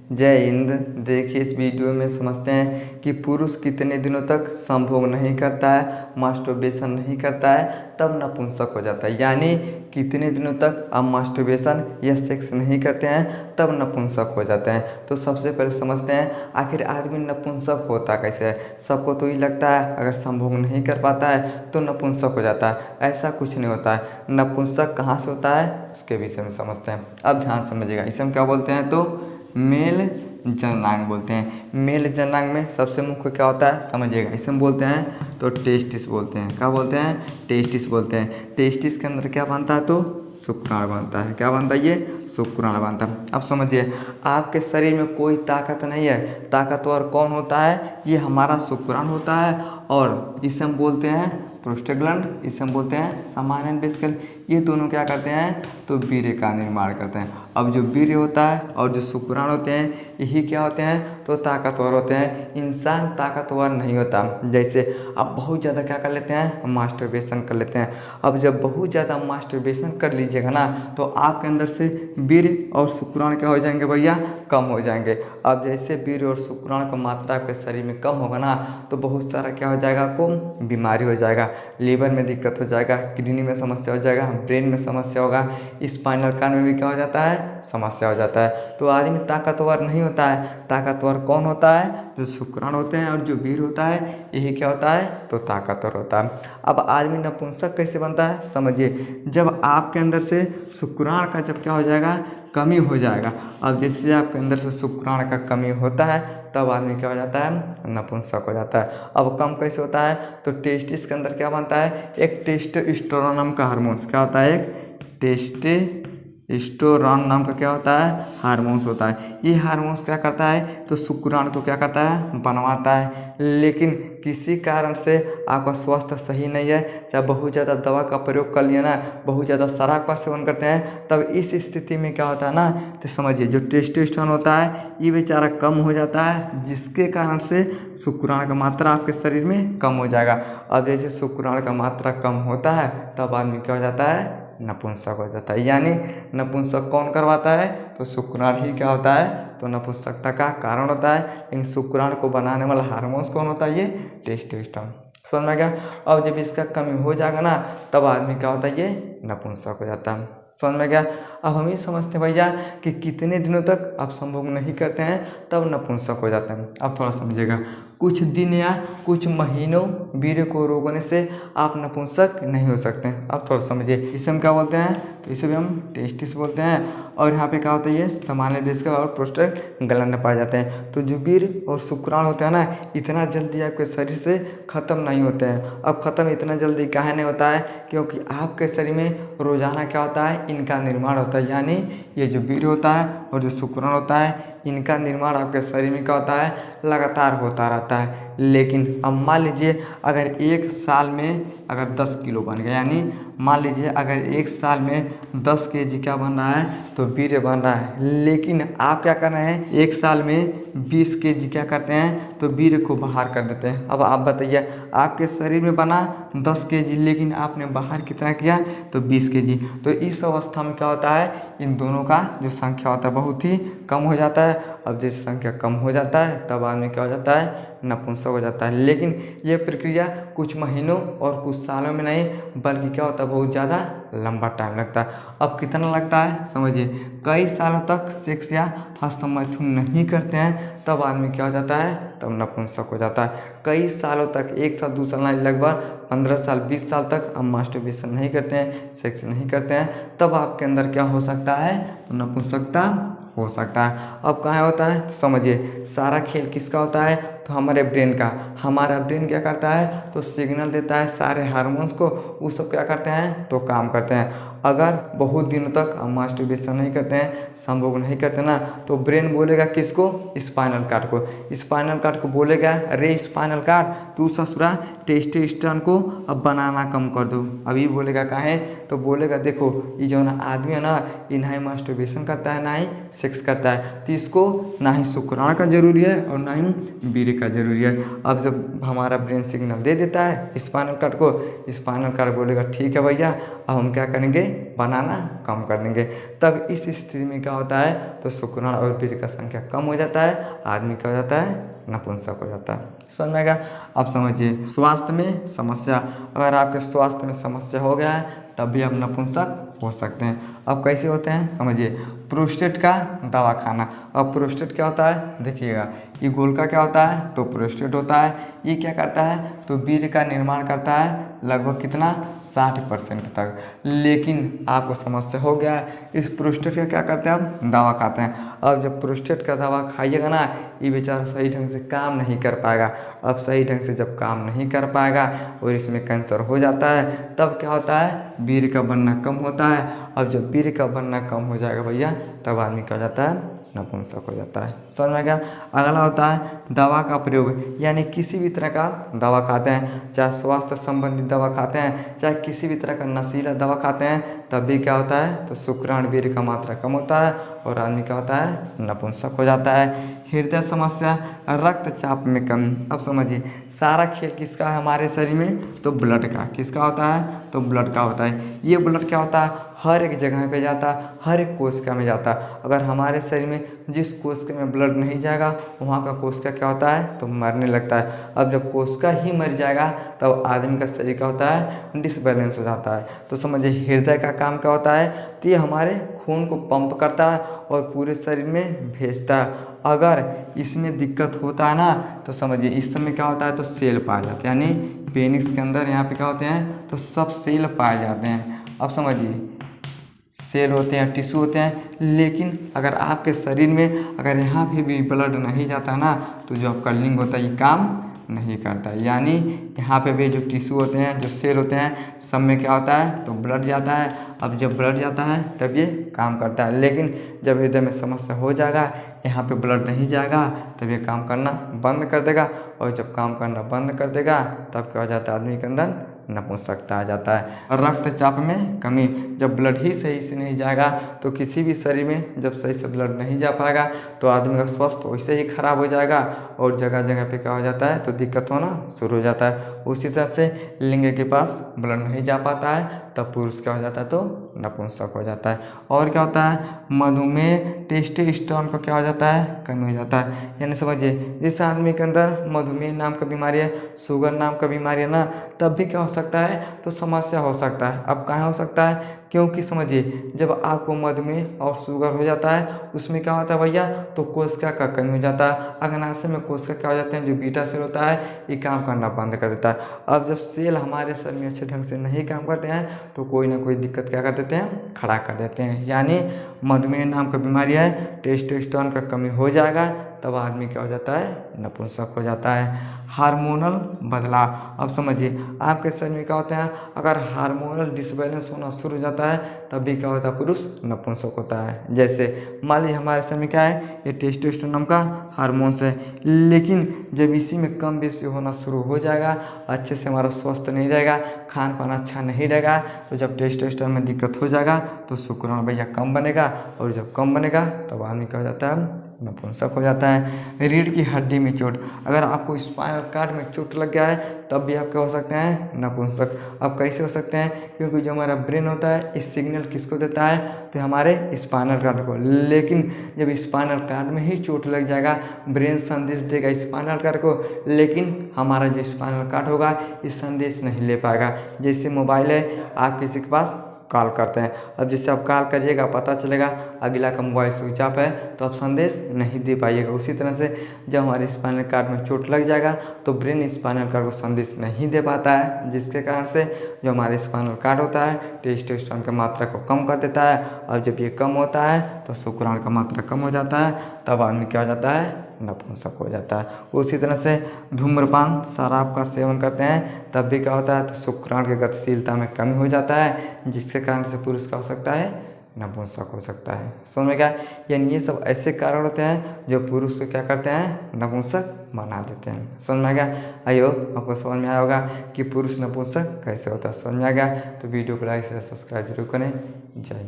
जय हिंद। देखिए इस वीडियो में समझते हैं कि पुरुष कितने दिनों तक संभोग नहीं करता है, मास्टरबेशन नहीं करता है, तब नपुंसक हो जाता है। यानी कितने दिनों तक आप मास्टरबेशन या सेक्स नहीं करते हैं तब नपुंसक हो जाते हैं। तो सबसे पहले समझते हैं आखिर आदमी नपुंसक होता कैसे है। सबको तो ये लगता है अगर संभोग नहीं कर पाता है तो नपुंसक हो जाता है। ऐसा कुछ नहीं होता है। नपुंसक कहाँ से होता है उसके विषय में समझते हैं। अब ध्यान समझिएगा, इसे हम क्या बोलते हैं तो मेल जननांग बोलते हैं। मेल जननांग में सबसे मुख्य क्या होता है समझिएगा, इसे हम बोलते हैं तो टेस्टिस बोलते हैं। क्या बोलते हैं? टेस्टिस बोलते हैं। टेस्टिस के अंदर क्या बनता है तो शुक्राणु बनता है। क्या बनता है? ये शुक्राणु बनता है। अब समझिए आपके शरीर में कोई ताकत नहीं है, ताकतवर कौन होता है? ये हमारा शुक्राणु होता है और इसे हम बोलते हैं प्रोस्टेग्लैंड, इसे हम बोलते हैं समानयन वेसिकल। ये दोनों क्या करते हैं तो वीर्य का निर्माण करते हैं। अब जो वीर्य होता है और जो शुक्राणु होते हैं यही क्या होते हैं तो ताकतवर होते हैं। इंसान ताकतवर नहीं होता। जैसे आप बहुत ज़्यादा क्या कर लेते हैं मास्टरबेशन कर लेते हैं। अब जब बहुत ज़्यादा मास्टरबेशन कर लीजिएगा ना तो आपके अंदर से वीर्य और शुक्राणु क्या हो जाएंगे भैया, कम हो जाएंगे। अब जैसे वीर्य और शुक्राणु का मात्रा आपके शरीर में कम होगा ना तो बहुत सारा क्या हो जाएगा आपको बीमारी हो जाएगा। लीवर में दिक्कत हो जाएगा, किडनी में समस्या हो जाएगा, ब्रेन में समस्या होगा, स्पाइनल कार्ड में भी क्या हो जाता है समस्या हो जाता है। तो आदमी ताकतवर नहीं होता है। ताकतवर कौन होता है? जो शुक्राणु होते हैं और जो वीर्य होता है यही क्या होता है तो ताकतवर होता है। अब आदमी नपुंसक कैसे बनता है समझिए, जब आपके अंदर से शुक्राणु का जब क्या हो जाएगा कमी हो जाएगा। अब जैसे आपके अंदर से शुक्राणु का कमी होता है तब आदमी क्या हो जाता है नपुंसक हो जाता है। अब कम कैसे होता है तो टेस्टिस के अंदर क्या बनता है एक टेस्टोस्टेरोन नाम का हार्मोन्स क्या होता है, एक टेस्टोस्टेरोन नाम का क्या होता है हार्मोन्स होता है। ये हार्मोन्स क्या करता है तो शुक्राणु को क्या करता है बनवाता है। लेकिन किसी कारण से आपका स्वास्थ्य सही नहीं है, चाहे बहुत ज़्यादा दवा का प्रयोग कर लिया ना, बहुत ज़्यादा शराब का सेवन करते हैं, तब इस स्थिति में क्या होता है ना तो समझिए जो टेस्टोस्टेरोन होता है ये बेचारा कम हो जाता है, जिसके कारण से शुक्राणु का मात्रा आपके शरीर में कम हो जाएगा। अब जैसे शुक्राणु का मात्रा कम होता है तब आदमी क्या हो जाता है नपुंसक हो जाता है। यानी नपुंसक कौन करवाता है तो शुक्राणु ही क्या होता है तो नपुंसकता का कारण होता है। लेकिन शुक्राणु को बनाने वाला हार्मोन्स कौन होता है? ये टेस्टोस्टेरोन। समझ में गया? अब जब इसका कमी हो जाएगा ना तब आदमी क्या होता है ये नपुंसक हो जाता है। समझ में गया? अब हम ये समझते हैं भैया कि कितने दिनों तक आप संभोग नहीं करते हैं तब नपुंसक हो जाते हैं। अब थोड़ा समझिएगा, कुछ दिन या कुछ महीनों वीर्य को रोकने से आप नपुंसक नहीं हो सकते हैं। अब थोड़ा समझिए, इसे हम क्या बोलते हैं तो इसे भी हम टेस्टिस बोलते हैं। और यहाँ पे क्या होता है ये समानयन वेसिकल और प्रोस्टेग्लैंड पाए जाते हैं। तो जो वीर्य और शुक्राणु होते हैं ना इतना जल्दी आपके शरीर से ख़त्म नहीं होते हैं। अब ख़त्म इतना जल्दी काहे नहीं होता है क्योंकि आपके शरीर में रोजाना क्या होता है इनका निर्माण होता है। यानी ये जो वीर्य होता है और जो शुक्राणु होता है इनका निर्माण आपके शरीर में क्या होता है लगातार होता रहता है। लेकिन अब मान लीजिए अगर एक साल में अगर 10 किलो बन गया, यानी मान लीजिए अगर एक साल में 10 केजी क्या बन रहा है तो वीर्य बन रहा है, लेकिन आप क्या कर रहे हैं एक साल में 20 केजी क्या करते हैं तो वीर्य को बाहर कर देते हैं। अब आप बताइए आपके शरीर में बना 10 केजी लेकिन आपने बाहर कितना किया तो 20 केजी। तो इस अवस्था में क्या होता है इन दोनों का जो संख्या होता है बहुत ही कम हो जाता है। अब जैसे संख्या कम हो जाता है तब आदमी क्या हो जाता है नपुंसक हो जाता है। लेकिन ये प्रक्रिया कुछ महीनों और कुछ सालों में नहीं बल्कि क्या होता है बहुत ज़्यादा लंबा टाइम लगता है। अब कितना लगता है समझिए, कई सालों तक सेक्स या हस्तमैथुन नहीं करते हैं तब आदमी क्या हो जाता है तब नपुंसक हो जाता है। कई सालों तक, एक साल 2 साल नहीं लगभग 15 साल 20 साल तक आप मास्टरबेशन नहीं करते हैं, सेक्स नहीं करते हैं, तब आपके अंदर क्या हो सकता है तो नपुंसकता हो सकता है। अब कहाँ होता है तो समझिए सारा खेल किसका होता है तो हमारे ब्रेन का। हमारा ब्रेन क्या करता है तो सिग्नल देता है सारे हार्मोन्स को, वो सब क्या करते हैं तो काम करते हैं। अगर बहुत दिनों तक हम मास्टरबेशन नहीं करते हैं, संभोग नहीं करते ना, तो ब्रेन बोलेगा किसको स्पाइनल कार्ड को। स्पाइनल कार्ड को बोलेगा रे स्पाइनल कार्ड तू ससुरा टेस्टोस्टेरोन को अब बनाना कम कर दो। अभी बोलेगा काहे तो बोलेगा देखो ये जो ना आदमी है ना ये ना ही मास्टरबेशन करता है ना ही सेक्स करता है, तो इसको ना ही शुक्राणु का ज़रूरी है और ना ही वीर्य का ज़रूरी है। अब जब हमारा ब्रेन सिग्नल दे देता है स्पाइनल कॉर्ड को, स्पाइनल कॉर्ड बोलेगा ठीक है भैया, अब हम क्या करेंगे, बनाना कम कर देंगे। तब इस स्थिति में क्या होता है, तो शुक्राणु और वीर्य का संख्या कम हो जाता है, आदमी क्या हो जाता है, नपुंसक हो जाता है। समझ में आएगा। अब समझिए स्वास्थ्य में समस्या, अगर आपके स्वास्थ्य में समस्या हो गया है तब भी आप नपुंसक हो सकते हैं। अब कैसे होते हैं समझिए, प्रोस्टेट का दवा खाना। अब प्रोस्टेट क्या होता है, देखिएगा ये गोल का क्या होता है, तो प्रोस्टेट होता है। ये क्या करता है, तो वीर्य का निर्माण करता है लगभग कितना, 60% तक। लेकिन आपको समस्या हो गया है, इस प्रोस्टेट का क्या करते हैं, आप दवा खाते हैं। अब जब प्रोस्टेट का दवा खाइएगा ना, ये बेचारा सही ढंग से काम नहीं कर पाएगा। अब सही ढंग से जब काम नहीं कर पाएगा और इसमें कैंसर हो जाता है, तब क्या होता है, वीर्य का बनना कम होता है। अब जब वीर्य का बनना कम हो जाएगा भैया, तब आदमी क्या हो जाता है, नपुंसक हो जाता है। समझ में गया। अगला होता है दवा का प्रयोग, यानी किसी भी तरह का दवा खाते हैं, चाहे स्वास्थ्य संबंधित दवा खाते हैं, चाहे किसी भी तरह का नशीला दवा खाते हैं, तब भी क्या होता है, तो शुक्राणु वीर्य का मात्रा कम होता है और आदमी क्या होता है, नपुंसक हो जाता है। हृदय समस्या, रक्तचाप में कमी। अब समझिए सारा खेल किसका है हमारे शरीर में, तो ब्लड का। किसका होता है, तो ब्लड का होता है। ये ब्लड क्या होता है, हर एक जगह पे जाता है, हर एक कोशिका में जाता है। अगर हमारे शरीर में जिस कोशिका में ब्लड नहीं जाएगा, वहाँ का कोशिका क्या होता है, तो मरने लगता है। अब जब कोशिका ही मर जाएगा तब आदमी का शरीर क्या होता है, डिसबैलेंस हो जाता है। तो समझिए हृदय का काम क्या होता है, तो ये हमारे खून को पंप करता है और पूरे शरीर में भेजता है। अगर इसमें दिक्कत होता है ना, तो समझिए इस समय क्या होता है, तो सेल पाए जाते हैं, यानी पेनिस के अंदर यहाँ पे क्या होते हैं, तो सब सेल पाए जाते हैं। अब समझिए सेल होते हैं, टिश्यू होते हैं, लेकिन अगर आपके शरीर में अगर यहाँ भी ब्लड नहीं जाता ना, तो जो आपका लिंग होता है ये काम नहीं करता है। यानी यहाँ पे भी जो टिश्यू होते हैं, जो सेल होते हैं, सब में क्या होता है, तो ब्लड जाता है। अब जब ब्लड जाता है तब ये काम करता है। लेकिन जब हृदय में समस्या हो जाएगा, यहाँ पे ब्लड नहीं जाएगा, तब ये काम करना बंद कर देगा। और जब काम करना बंद कर देगा तब क्या हो जाता है, आदमी के अंदर नपुंसकता आ जाता है। और रक्तचाप में कमी, जब ब्लड ही सही से नहीं जाएगा, तो किसी भी शरीर में जब सही से ब्लड नहीं जा पाएगा, तो आदमी का स्वास्थ्य वैसे ही खराब हो जाएगा और जगह जगह पे क्या हो जाता है, तो दिक्कत होना शुरू हो जाता है। उसी तरह से लिंग के पास ब्लड नहीं जा पाता है, तब पुरुष क्या हो जाता है, तो नपुंसक हो जाता है। और क्या होता है, मधुमेह, टेस्टोस्टेरोन का क्या हो जाता है, कमी हो जाता है। यानी समझिए जिस आदमी के अंदर मधुमेह नाम का बीमारी है, शुगर नाम का बीमारी है ना, तब भी क्या हो सकता है, तो समस्या हो सकता है। अब कहाँ हो सकता है, क्योंकि समझिए जब आपको मधुमेह और शुगर हो जाता है, उसमें क्या होता है भैया, तो कोशिका का कमी हो जाता है। अग्नाशय में कोशिका क्या हो जाते हैं, जो बीटा सेल होता है, ये काम करना बंद कर देता है। अब जब सेल हमारे शरीर में अच्छे ढंग से नहीं काम करते हैं, तो कोई ना कोई दिक्कत क्या कर देते हैं, खड़ा कर देते हैं। यानी मधुमेह नाम का बीमारी है, टेस्टोस्टेरोन का कमी हो जाएगा, तब आदमी क्या हो जाता है, नपुंसक हो जाता है। हार्मोनल बदलाव, अब समझिए आपके शरीर में क्या होते हैं, अगर हार्मोनल डिसबैलेंस होना शुरू हो जाता है, तब भी क्या होता है, पुरुष नपुंसक होता है। जैसे मान लीजिए हमारे शरीर में क्या है, ये टेस्टोस्टेरोन नाम का हार्मोन्स है, लेकिन जब इसी में कम बेसी होना शुरू हो जाएगा, अच्छे से हमारा स्वस्थ नहीं रहेगा, खान पान अच्छा नहीं रहेगा, तो जब टेस्टोस्टेरोन में दिक्कत हो जाएगा, तो शुक्राणु भैया कम बनेगा, और जब कम बनेगा तब आदमी क्या हो जाता है, नपुंसक हो जाता है। रीढ़ की हड्डी में चोट, अगर आपको स्पाइनल कॉर्ड में चोट लग गया है, तब भी आप क्या हो सकते हैं, नपुंसक। अब कैसे हो सकते हैं, क्योंकि जो हमारा ब्रेन होता है, इस सिग्नल किसको देता है, तो हमारे स्पाइनल कॉर्ड को। लेकिन जब स्पाइनल कॉर्ड में ही चोट लग जाएगा, ब्रेन संदेश देगा स्पाइनल कॉर्ड को, लेकिन हमारा जो स्पाइनल कॉर्ड होगा इस संदेश नहीं ले पाएगा। जैसे मोबाइल है, आप किसी के पास कॉल करते हैं, अब जिससे आप कॉल करिएगा पता चलेगा अगला का मोबाइल स्विच ऑफ है, तो आप संदेश नहीं दे पाइएगा। उसी तरह से जब हमारे स्पाइनल कॉर्ड में चोट लग जाएगा, तो ब्रेन स्पाइनल कॉर्ड को संदेश नहीं दे पाता है, जिसके कारण से जो हमारे स्पाइनल कॉर्ड होता है, टेस्टोस्टेरोन की मात्रा को कम कर देता है। और जब ये कम होता है, तो शुक्राणु का मात्रा कम हो जाता है, तब आदमी क्या हो जाता है, नपुंसक हो जाता है। उसी तरह से धूम्रपान, शराब का सेवन करते हैं, तब भी क्या होता है, तो शुक्राणु की गतिशीलता में कमी हो जाता है, जिसके कारण से पुरुष का हो सकता है, नपुंसक हो सकता है। समझ में क्या, यानी ये सब ऐसे कारण होते हैं जो पुरुष को क्या करते हैं, नपुंसक बना देते हैं। समझ में आ गया। आई होप आपको समझ में आया होगा कि पुरुष नपुंसक कैसे होता है। समझ में आ गया, तो वीडियो को लाइक शेयर सब्सक्राइब जरूर करें। जय।